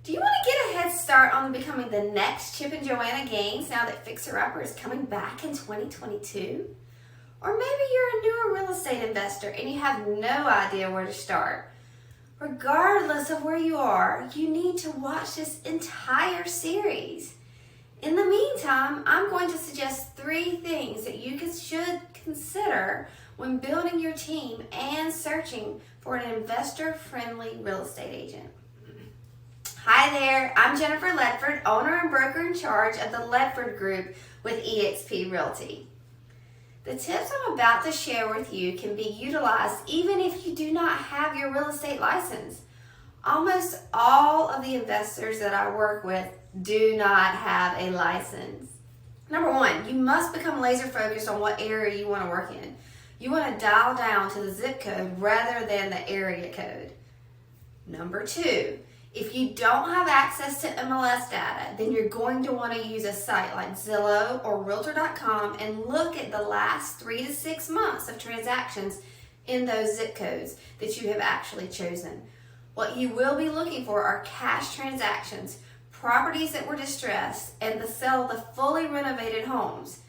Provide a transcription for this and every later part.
Do you want to get a head start on becoming the next Chip and Joanna Gaines now that Fixer Upper is coming back in 2022? Or maybe you're a newer real estate investor and you have no idea where to start. Regardless of where you are, you need to watch this entire series. In the meantime, I'm going to suggest 3 things that you should consider when building your team and searching for an investor-friendly real estate agent. Hi there, I'm Jennifer Ledford, owner and broker in charge of the Ledford Group with eXp Realty. The tips I'm about to share with you can be utilized even if you do not have your real estate license. Almost all of the investors that I work with do not have a license. Number 1, you must become laser focused on what area you want to work in. You want to dial down to the zip code rather than the area code. Number 2, if you don't have access to MLS data, then you're going to want to use a site like Zillow or Realtor.com and look at the last 3 to 6 months of transactions in those zip codes that you have actually chosen. What you will be looking for are cash transactions, properties that were distressed, and the sale of the fully renovated homes.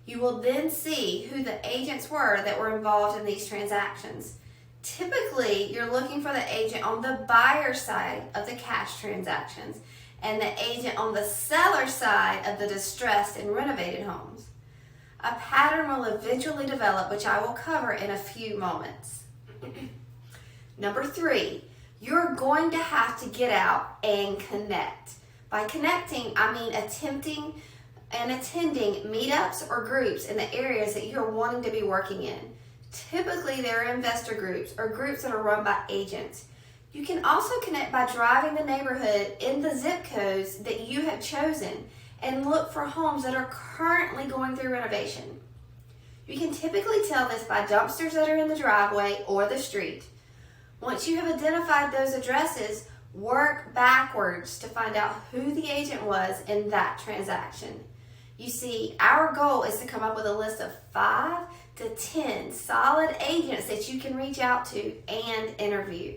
You will then see who the agents were that were involved in these transactions. Typically, you're looking for the agent on the buyer side of the cash transactions and the agent on the seller side of the distressed and renovated homes. A pattern will eventually develop, which I will cover in a few moments. Number 3, you're going to have to get out and connect. By connecting, I mean attempting and attending meetups or groups in the areas that you're wanting to be working in. Typically, there are investor groups or groups that are run by agents. You can also connect by driving the neighborhood in the zip codes that you have chosen and look for homes that are currently going through renovation. You can typically tell this by dumpsters that are in the driveway or the street. Once you have identified those addresses, work backwards to find out who the agent was in that transaction. You see, our goal is to come up with a list of 5 to 10 solid agents that you can reach out to and interview.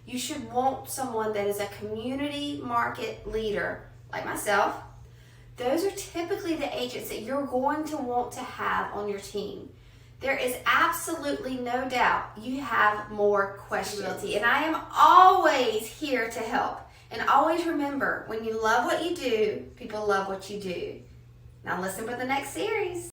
You should want someone that is a community market leader, like myself. Those are typically the agents that you're going to want to have on your team. There is absolutely no doubt you have more questions, and I am always here to help. And always remember, when you love what you do, people love what you do. Now listen for the next series.